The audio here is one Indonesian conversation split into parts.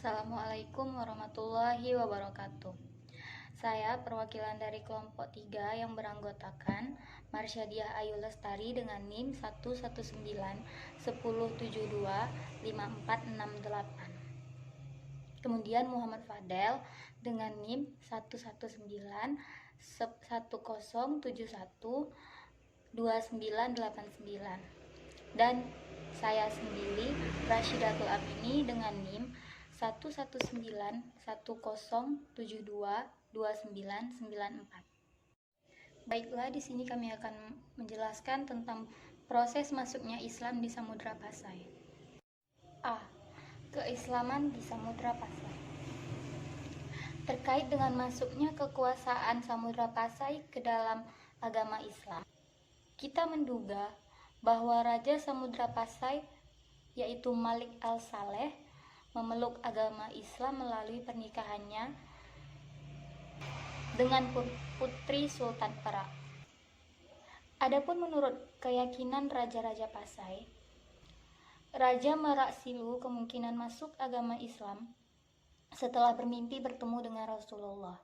Assalamualaikum warahmatullahi wabarakatuh. Saya perwakilan dari kelompok 3 yang beranggotakan Marsyadiah Ayu Lestari dengan NIM 11910725468. Kemudian Muhammad Fadel dengan NIM 11910712989. Dan saya sendiri Rashidatul Amini dengan NIM 11910722994. Baiklah, di sini kami akan menjelaskan tentang proses masuknya Islam di Samudra Pasai. A. Keislaman di Samudra Pasai. Terkait dengan masuknya kekuasaan Samudra Pasai ke dalam agama Islam, kita menduga bahwa Raja Samudra Pasai, yaitu Malik Al-Saleh, memeluk agama Islam melalui pernikahannya dengan putri Sultan Perak. Adapun menurut keyakinan Raja-Raja Pasai, Raja Merak Silu kemungkinan masuk agama Islam setelah bermimpi bertemu dengan Rasulullah.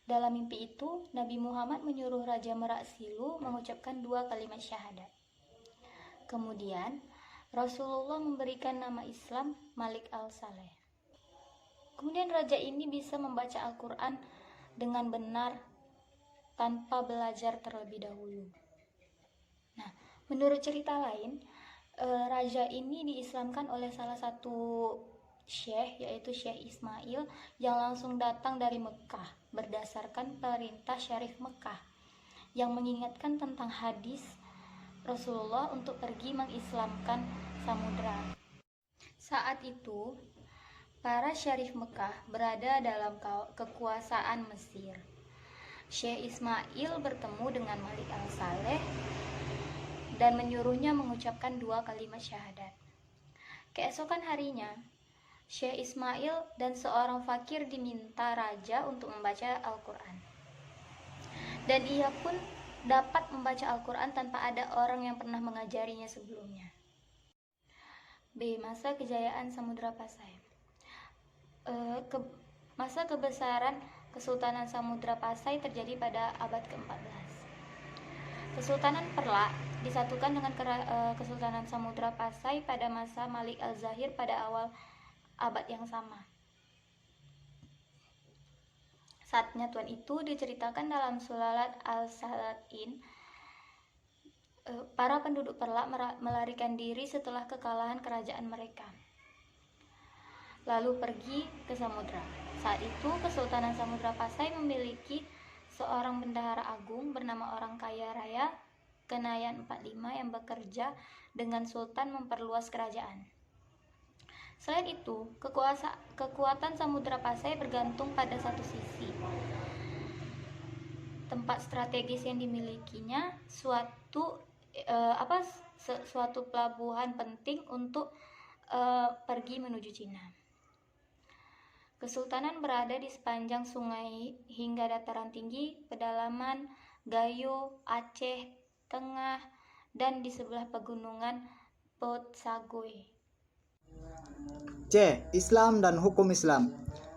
Dalam mimpi itu, Nabi Muhammad menyuruh Raja Merak Silu mengucapkan 2 kalimat syahadat. Kemudian, Rasulullah memberikan nama Islam Malik Al-Saleh. Kemudian raja ini bisa membaca Al-Quran dengan benar tanpa belajar terlebih dahulu. Nah, menurut cerita lain, raja ini diislamkan oleh salah satu syekh, yaitu Syekh Ismail, yang langsung datang dari Mekah berdasarkan perintah Syarif Mekah yang mengingatkan tentang hadis Rasulullah untuk pergi mengislamkan samudra. Saat itu, para syarif Mekah berada dalam kekuasaan Mesir. Syekh Ismail bertemu dengan Malik Al-Saleh dan menyuruhnya mengucapkan 2 kalimat syahadat. Keesokan harinya, Syekh Ismail dan seorang fakir diminta raja untuk membaca Al-Quran. Dan ia pun dapat membaca Al-Quran tanpa ada orang yang pernah mengajarinya sebelumnya. B. Masa kejayaan Samudra Pasai. Masa kebesaran Kesultanan Samudra Pasai terjadi pada abad ke-14. Kesultanan Perlak disatukan dengan Kesultanan Samudra Pasai pada masa Malik Al-Zahir pada awal abad yang sama. Saat penyatuan itu diceritakan dalam Sulalat Al-Salatin, para penduduk Perlak melarikan diri setelah kekalahan kerajaan mereka, lalu pergi ke samudra. Saat itu Kesultanan Samudra Pasai memiliki seorang bendahara agung bernama orang kaya raya Kenayan 45 yang bekerja dengan sultan memperluas kerajaan. Selain itu, kekuatan Samudra Pasai bergantung pada satu sisi. Tempat strategis yang dimilikinya suatu pelabuhan penting untuk pergi menuju Cina. Kesultanan berada di sepanjang sungai hingga dataran tinggi, pedalaman, Gayo, Aceh Tengah, dan di sebelah pegunungan Potsagoe. C. Islam dan hukum Islam.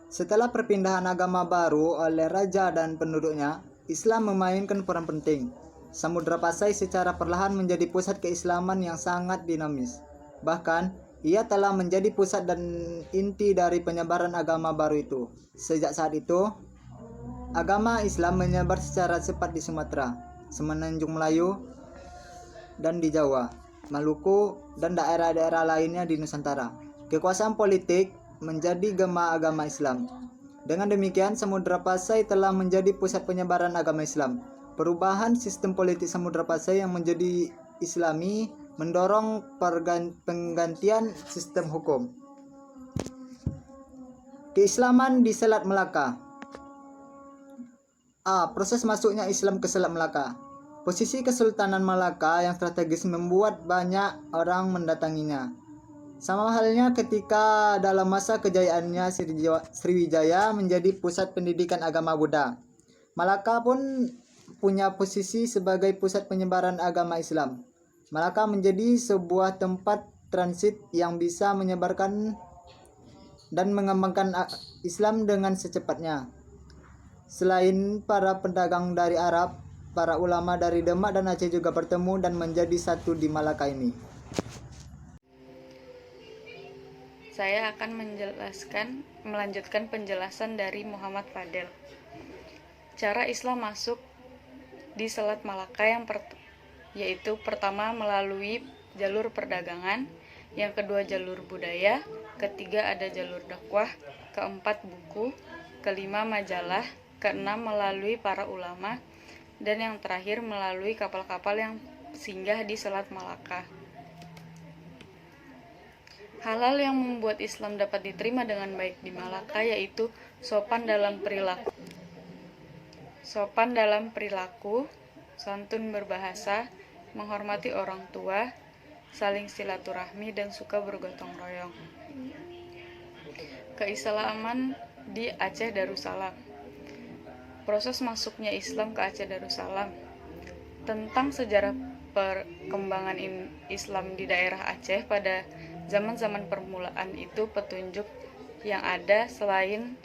Setelah perpindahan agama baru oleh raja dan penduduknya, Islam memainkan peran penting. Samudra Pasai secara perlahan menjadi pusat keislaman yang sangat dinamis. Bahkan, ia telah menjadi pusat dan inti dari penyebaran agama baru itu. Sejak saat itu, agama Islam menyebar secara cepat di Sumatera, Semenanjung Melayu, dan di Jawa, Maluku, dan daerah-daerah lainnya di Nusantara. Kekuasaan politik menjadi gema agama Islam. Dengan demikian, Samudra Pasai telah menjadi pusat penyebaran agama Islam. Perubahan sistem politik Samudra Pasai yang menjadi Islami mendorong penggantian sistem hukum. Keislaman di Selat Melaka. A. Proses masuknya Islam ke Selat Melaka. Posisi Kesultanan Malaka yang strategis membuat banyak orang mendatanginya. Sama halnya ketika dalam masa kejayaannya Sriwijaya menjadi pusat pendidikan agama Buddha. Malaka pun punya posisi sebagai pusat penyebaran agama Islam. Malaka menjadi sebuah tempat transit yang bisa menyebarkan dan mengembangkan Islam dengan secepatnya. Selain para pedagang dari Arab, para ulama dari Demak dan Aceh juga bertemu dan menjadi satu di Malaka ini. Saya akan melanjutkan penjelasan dari Muhammad Fadel. Cara Islam masuk di Selat Malaka yaitu pertama melalui jalur perdagangan, yang kedua jalur budaya, ketiga ada jalur dakwah, keempat buku, kelima majalah, keenam melalui para ulama, dan yang terakhir melalui kapal-kapal yang singgah di Selat Malaka. Hal-hal yang membuat Islam dapat diterima dengan baik di Malaka yaitu sopan dalam perilaku, santun berbahasa, menghormati orang tua, saling silaturahmi, dan suka bergotong royong. Keislaman di Aceh Darussalam. Proses masuknya Islam ke Aceh Darussalam. Tentang sejarah perkembangan Islam di daerah Aceh pada zaman-zaman permulaan itu, petunjuk yang ada selain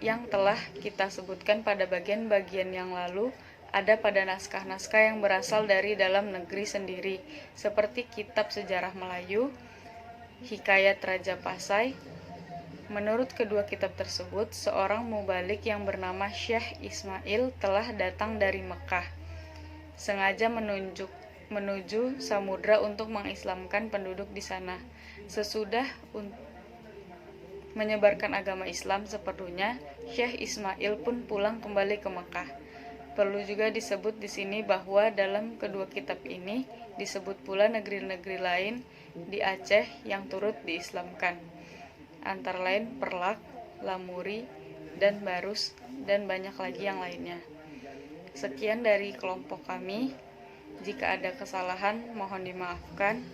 yang telah kita sebutkan pada bagian-bagian yang lalu ada pada naskah-naskah yang berasal dari dalam negeri sendiri, seperti Kitab Sejarah Melayu, Hikayat Raja Pasai. Menurut kedua kitab tersebut, seorang mubalik yang bernama Syekh Ismail telah datang dari Mekah, sengaja menuju samudra untuk mengislamkan penduduk di sana. Sesudah menyebarkan agama Islam seperlunya, Syekh Ismail pun pulang kembali ke Mekah. Perlu juga disebut di sini bahwa dalam kedua kitab ini disebut pula negeri-negeri lain di Aceh yang turut diislamkan, antara lain Perlak, Lamuri, dan Barus, dan banyak lagi yang lainnya. Sekian dari kelompok kami. Jika ada kesalahan, mohon dimaafkan.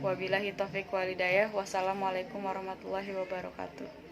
Wabillahi taufiq walhidayah. Wassalamualaikum warahmatullahi wabarakatuh.